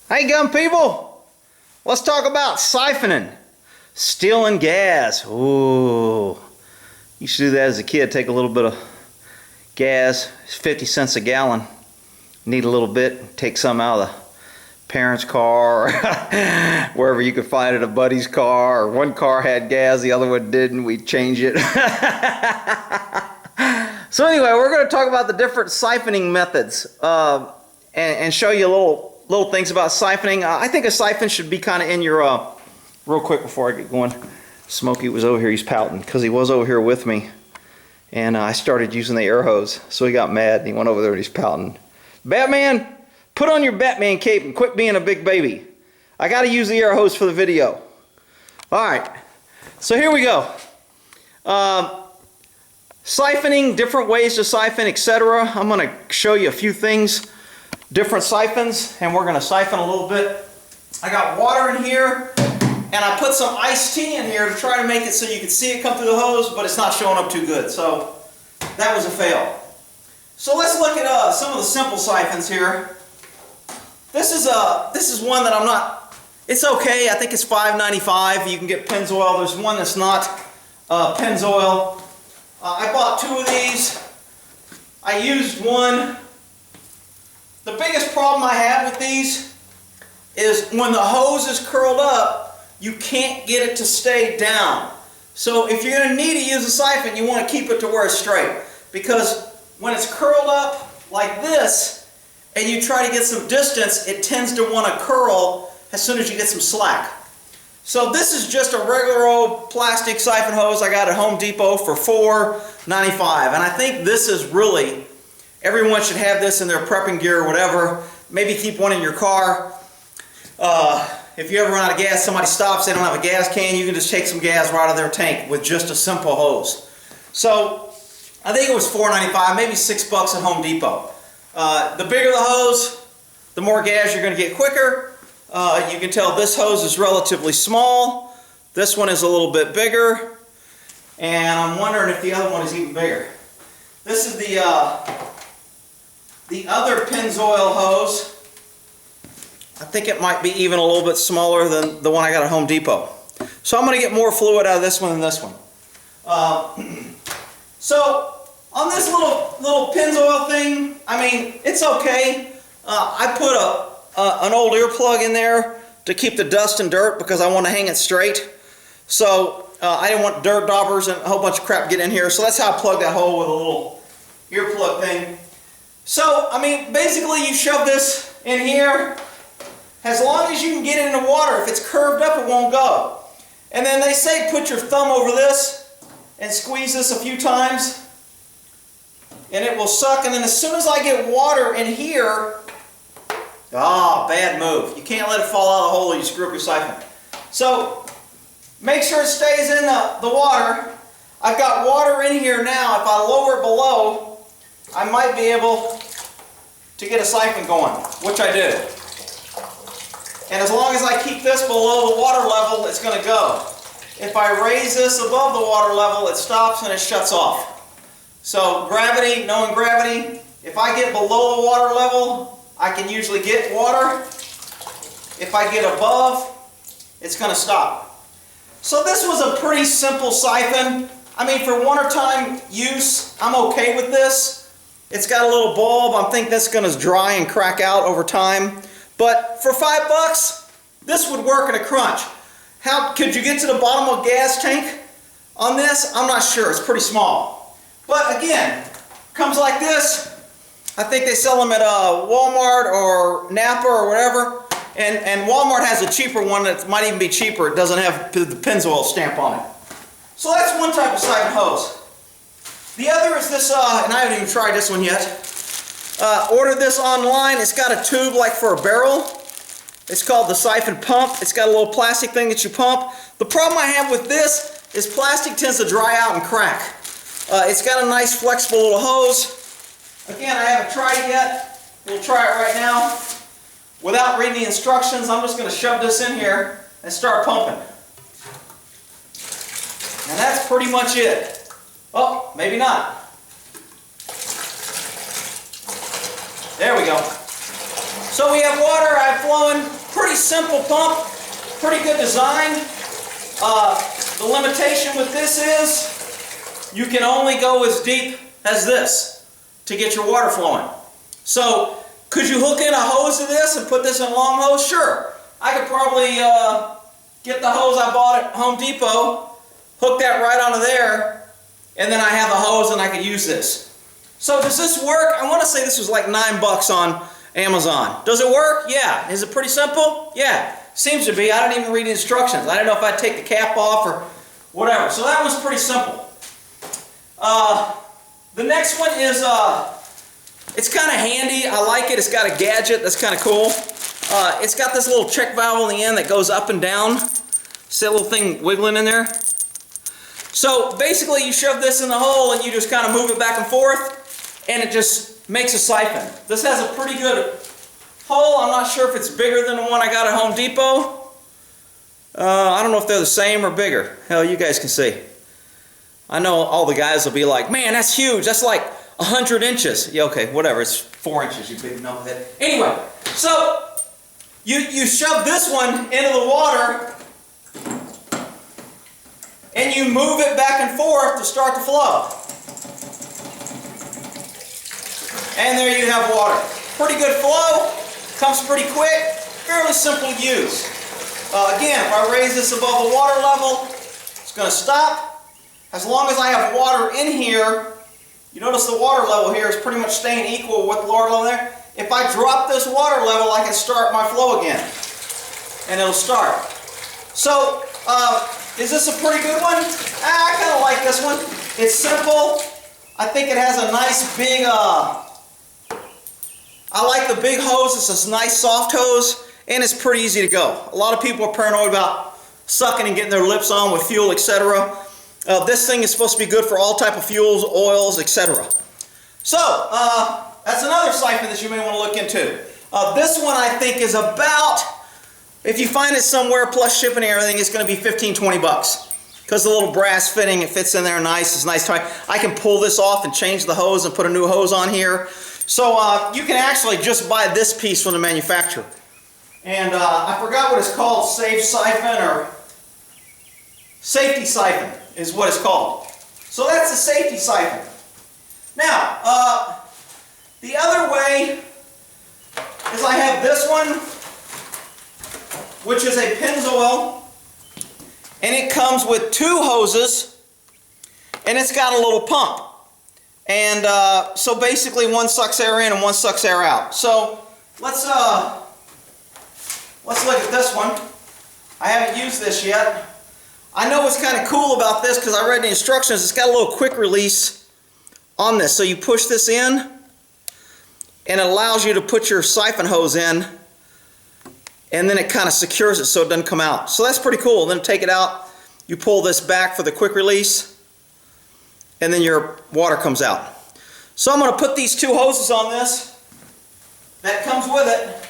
Hey gun people, let's talk about siphoning, stealing gas. Ooh, used to do that as a kid. Take a little bit of gas, it's 50 cents a gallon. Need a little bit, take some out of the parents' car, or wherever you could find it, a buddy's car, or one car had gas, the other one didn't, we'd change it. So anyway, we're going to talk about the different siphoning methods and show you little things about siphoning. I think a siphon should be kind of in your, real quick before I get going. Smokey was over here, he's pouting because he was over here with me, and I started using the air hose, so he got mad and he went over there and he's pouting. Batman, put on your Batman cape and quit being a big baby. I got to use the air hose for the video. Alright, so here we go. Siphoning, different ways to siphon, etc. I'm going to show you a few things, different siphons, and we're going to siphon a little bit. I got water in here, and I put some iced tea in here to try to make it so you can see it come through the hose, but it's not showing up too good, so that was a fail. So let's look at some of the simple siphons here. This is one that I'm not, it's okay, I think it's $5.95. You can get Pennzoil. There's one that's not Pennzoil. I bought two of these. I used one. The biggest problem I have with these is when the hose is curled up, you can't get it to stay down. So if you're going to need to use a siphon, you want to keep it to where it's straight. Because when it's curled up like this, and you try to get some distance, it tends to want to curl as soon as you get some slack. So this is just a regular old plastic siphon hose I got at Home Depot for $4.95. And I think this is really, everyone should have this in their prepping gear or whatever. Maybe keep one in your car. If you ever run out of gas, somebody stops, they don't have a gas can, you can just take some gas right out of their tank with just a simple hose. So I think it was $4.95, maybe $6 at Home Depot. The bigger the hose, the more gas you're going to get quicker. You can tell this hose is relatively small. This one is a little bit bigger. And I'm wondering if the other one is even bigger. This is the other Pennzoil hose. I think it might be even a little bit smaller than the one I got at Home Depot. So I'm going to get more fluid out of this one than this one. So on this little Pennzoil thing, I mean, it's okay. I put an old earplug in there to keep the dust and dirt because I want to hang it straight. So I didn't want dirt daubers and a whole bunch of crap to get in here. So that's how I plugged that hole with a little earplug thing. So, I mean, basically you shove this in here. As long as you can get it in the water, if it's curved up, it won't go. And then they say put your thumb over this and squeeze this a few times, and it will suck. And then as soon as I get water in here, bad move. You can't let it fall out of the hole or you screw up your siphon. So make sure it stays in the water. I've got water in here now. If I lower it below, I might be able to get a siphon going, which I do. And as long as I keep this below the water level, it's going to go. If I raise this above the water level, it stops and it shuts off. So gravity, knowing gravity, if I get below the water level, I can usually get water. If I get above, it's going to stop. So this was a pretty simple siphon. I mean, for wintertime use, I'm okay with this. It's got a little bulb. I think that's going to dry and crack out over time. But for $5, this would work in a crunch. How could you get to the bottom of a gas tank on this? I'm not sure. It's pretty small. But again, comes like this. I think they sell them at Walmart or Napa or whatever. And Walmart has a cheaper one that might even be cheaper. It doesn't have the Pennzoil stamp on it. So that's one type of siphon hose. The other is this, and I haven't even tried this one yet. Ordered this online. It's got a tube like for a barrel. It's called the siphon pump. It's got a little plastic thing that you pump. The problem I have with this is plastic tends to dry out and crack. It's got a nice flexible little hose. Again, I haven't tried it yet. We'll try it right now. Without reading the instructions, I'm just going to shove this in here and start pumping. And that's pretty much it. Oh, maybe not. There we go. So we have water, I have flowing, pretty simple pump, pretty good design. The limitation with this is you can only go as deep as this to get your water flowing. So could you hook in a hose to this and put this in a long hose? Sure. I could probably get the hose I bought at Home Depot, hook that right onto there, and then I have a hose and I could use this. So does this work? I want to say this was like $9 on Amazon. Does it work? Yeah. Is it pretty simple? Yeah. Seems to be. I didn't even read the instructions. I didn't know if I'd take the cap off or whatever. So that one's pretty simple. The next one is, it's kind of handy. I like it. It's got a gadget that's kind of cool. It's got this little check valve on the end that goes up and down. See that little thing wiggling in there? So basically you shove this in the hole and you just kind of move it back and forth and it just makes a siphon. This has a pretty good hole. I'm not sure if it's bigger than the one I got at Home Depot. I don't know if they're the same or bigger. Hell, you guys can see. I know all the guys will be like, man, that's huge. That's like 100 inches. Yeah, okay, whatever. It's 4 inches, you big knucklehead. Anyway, so you shove this one into the water and you move it back and forth to start the flow. And there you have water. Pretty good flow, comes pretty quick, fairly simple to use. Again, if I raise this above the water level, it's going to stop. As long as I have water in here, you notice the water level here is pretty much staying equal with the lower level there. If I drop this water level, I can start my flow again. And it'll start. So, is this a pretty good one? I kind of like this one. It's simple. I think it has a nice big, I like the big hose. It's a nice soft hose. And it's pretty easy to go. A lot of people are paranoid about sucking and getting their lips on with fuel, etc. This thing is supposed to be good for all type of fuels, oils, etc. So, that's another siphon that you may want to look into. This one I think is about, if you find it somewhere plus shipping and everything, it's going to be $15-20. Because the little brass fitting, it fits in there nice, it's nice tight. I can pull this off and change the hose and put a new hose on here. So you can actually just buy this piece from the manufacturer. And I forgot what it's called, safe siphon or safety siphon is what it's called. So that's the safety siphon. Now, the other way is I have this one, which is a Pennzoil, and it comes with 2 hoses, and it's got a little pump. And so basically one sucks air in and one sucks air out. So let's look at this one. I haven't used this yet. I know what's kind of cool about this because I read the instructions. It's got a little quick release on this. So you push this in and it allows you to put your siphon hose in and then it kind of secures it so it doesn't come out. So that's pretty cool. Then take it out, you pull this back for the quick release and then your water comes out. So I'm going to put these 2 hoses on this. That comes with it.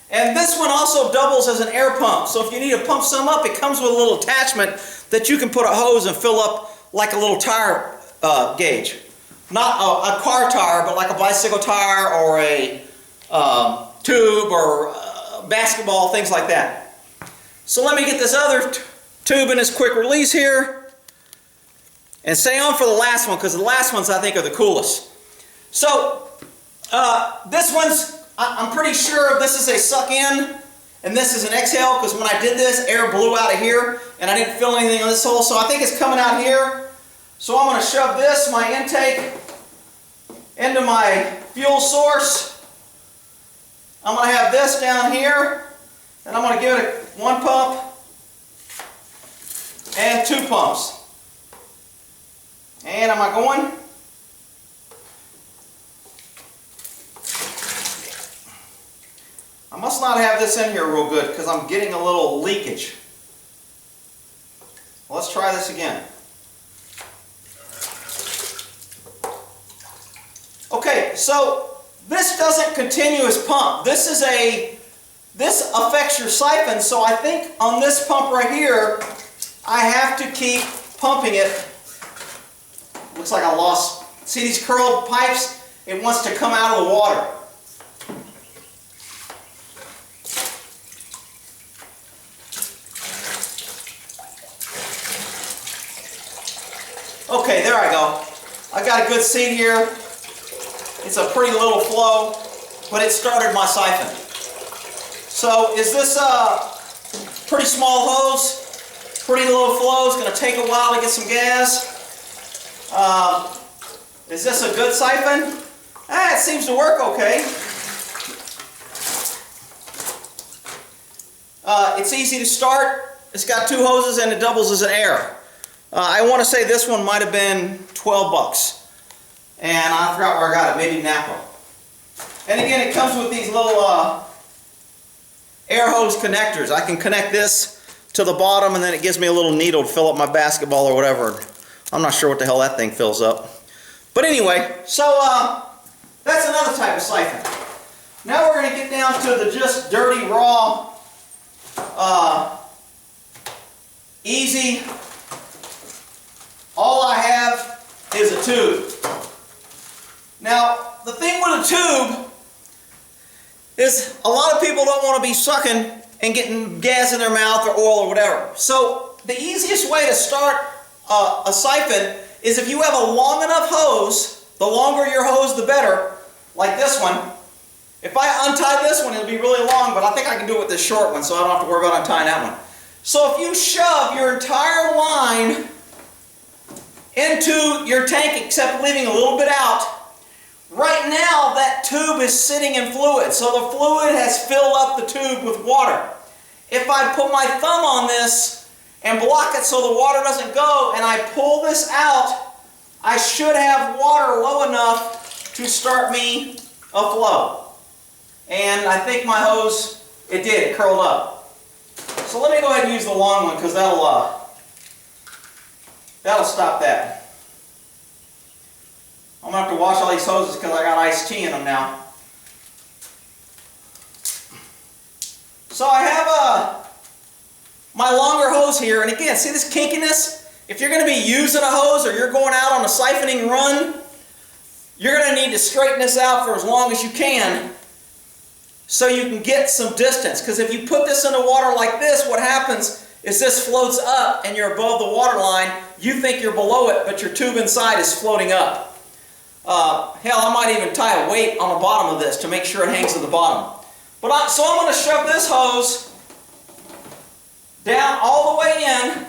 And this one also doubles as an air pump. So if you need to pump some up, it comes with a little attachment that you can put a hose and fill up like a little tire gauge. Not a car tire, but like a bicycle tire or a tube or basketball, things like that. So let me get this other tube in this quick release here. And stay on for the last one because the last ones I think are the coolest. So this one's, I'm pretty sure this is a suck in and this is an exhale because when I did this, air blew out of here and I didn't fill anything on this hole. So I think it's coming out here. So I'm going to shove this, my intake, into my fuel source. I'm going to have this down here and I'm going to give it 1 pump and 2 pumps. And am I going? I must not have this in here real good because I'm getting a little leakage. Let's try this again. Okay, so this doesn't continuous pump. This affects your siphon, so I think on this pump right here, I have to keep pumping it. Looks like I lost. See these curled pipes? It wants to come out of the water. Okay, there I go. I got a good seat here. It's a pretty little flow, but it started my siphon. So is this a pretty small hose? Pretty little flow. It's going to take a while to get some gas. Is this a good siphon? It seems to work okay. It's easy to start. It's got 2 hoses and it doubles as an air. I want to say this one might have been 12 bucks. And I forgot where I got it, maybe Napa. And again, it comes with these little air hose connectors. I can connect this to the bottom and then it gives me a little needle to fill up my basketball or whatever. I'm not sure what the hell that thing fills up. But anyway, so that's another type of siphon. Now we're going to get down to the just dirty, raw, easy. All I have is a tube. Now, the thing with a tube is a lot of people don't want to be sucking and getting gas in their mouth or oil or whatever. So the easiest way to start a siphon is if you have a long enough hose, the longer your hose the better, like this one. If I untie this one, it'll be really long, but I think I can do it with this short one, so I don't have to worry about untying that one. So if you shove your entire line into your tank, except leaving a little bit out, right now that tube is sitting in fluid, so the fluid has filled up the tube with water. If I put my thumb on this and block it so the water doesn't go, and I pull this out, I should have water low enough to start me a flow. And I think my hose, it did, it curled up. So let me go ahead and use the long one because that'll stop that. I'm going to have to wash all these hoses because I got iced tea in them now. So I have my longer hose here, and again, see this kinkiness? If you're going to be using a hose or you're going out on a siphoning run, you're going to need to straighten this out for as long as you can so you can get some distance. Because if you put this in the water like this, what happens is this floats up and you're above the water line. You think you're below it, but your tube inside is floating up. Hell, I might even tie a weight on the bottom of this to make sure it hangs at the bottom. So I'm going to shove this hose down all the way in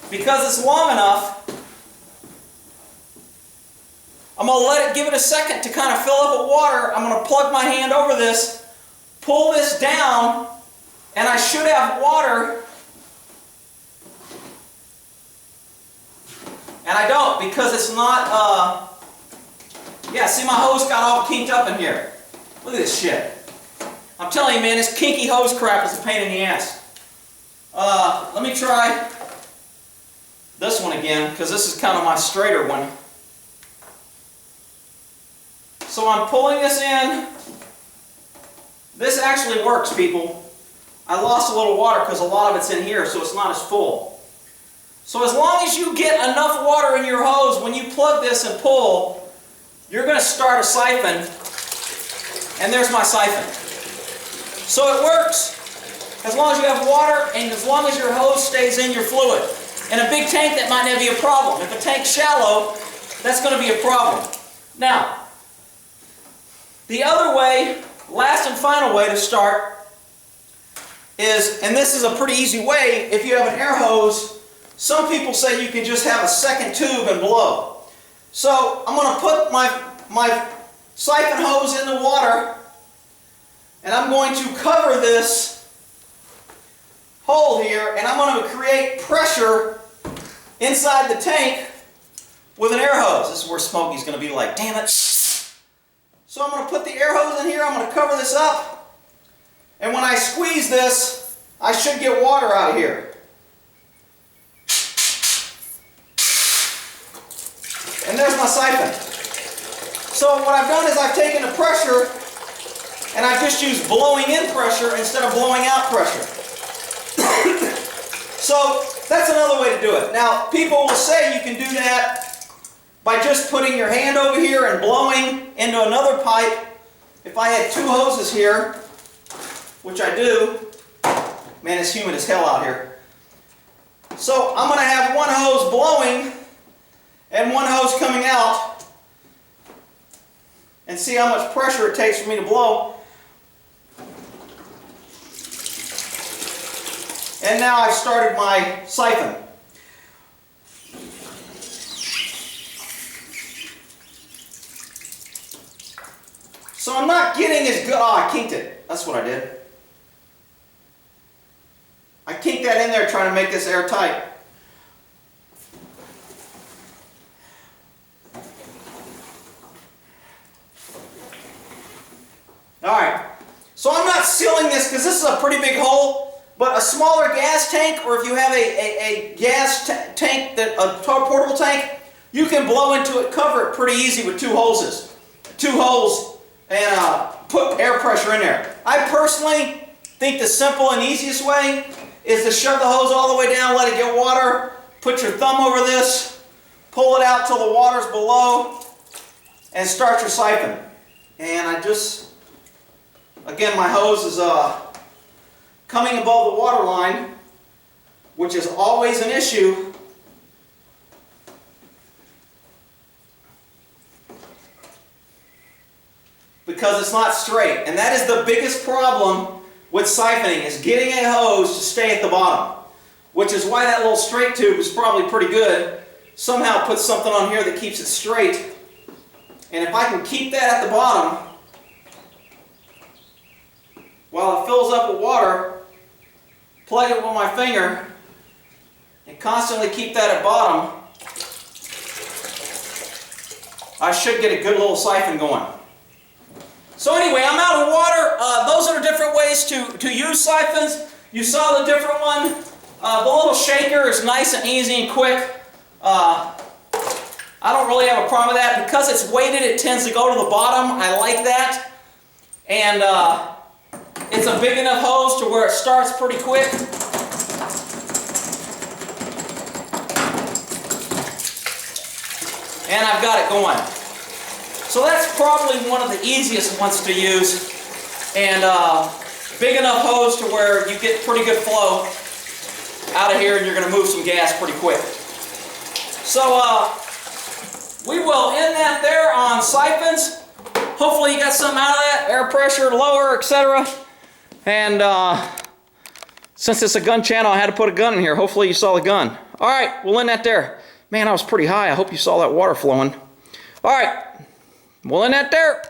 because it's long enough. I'm going to give it a second to kind of fill up with water. I'm going to plug my hand over this, pull this down, and I should have water. And I don't because it's not, yeah, see my hose got all kinked up in here. Look at this shit. I'm telling you, man, this kinky hose crap is a pain in the ass. Let me try this one again, because this is kind of my straighter one. So I'm pulling this in. This actually works, people. I lost a little water because a lot of it's in here, so it's not as full. So as long as you get enough water in your hose, when you plug this and pull, you're going to start a siphon. And there's my siphon. So it works as long as you have water and as long as your hose stays in your fluid. In a big tank, that might not be a problem. If a tank's shallow, that's going to be a problem. Now, the other way, last and final way to start is, and this is a pretty easy way, if you have an air hose, some people say you can just have a second tube and blow. So I'm going to put my siphon hose in the water, and I'm going to cover this hole here, and I'm going to create pressure inside the tank with an air hose. This is where Smokey's going to be like, damn it. So I'm going to put the air hose in here, I'm going to cover this up, and when I squeeze this, I should get water out of here. And there's my siphon. So what I've done is I've taken the pressure and I've just used blowing in pressure instead of blowing out pressure. So that's another way to do it. Now people will say you can do that by just putting your hand over here and blowing into another pipe. If I had 2 hoses here, which I do, man, it's humid as hell out here. So I'm going to have one hose blowing and one hose coming out, and see how much pressure it takes for me to blow. And now I've started my siphon. So I'm not getting as good. Oh, I kinked it. That's what I did. I kinked that in there trying to make this airtight. Alright, so I'm not sealing this because this is a pretty big hole, but a smaller gas tank, or if you have a gas tank, a portable tank, you can blow into it, cover it pretty easy with two holes, and put air pressure in there. I personally think the simple and easiest way is to shove the hose all the way down, let it get water, put your thumb over this, pull it out till the water's below, and start your siphon. And I just, again, my hose is coming above the water line, which is always an issue. Because it's not straight. And that is the biggest problem with siphoning, is getting a hose to stay at the bottom. Which is why that little straight tube is probably pretty good. Somehow put something on here that keeps it straight. And if I can keep that at the bottom while it fills up with water, plug it with my finger, and constantly keep that at bottom, I should get a good little siphon going. So anyway, I'm out of water. Those are the different ways to use siphons. You saw the different one. The little shaker is nice and easy and quick. I don't really have a problem with that. Because it's weighted, it tends to go to the bottom. I like that. And it's a big enough hose to where it starts pretty quick. And I've got it going. So that's probably one of the easiest ones to use. And big enough hose to where you get pretty good flow out of here, and you're going to move some gas pretty quick. So we will end that there on siphons. Hopefully you got something out of that. Air pressure, lower, etc. And since it's a gun channel, I had to put a gun in here. Hopefully you saw the gun. Alright, we'll end that there. Man, I was pretty high. I hope you saw that water flowing. Alright, we'll end that there.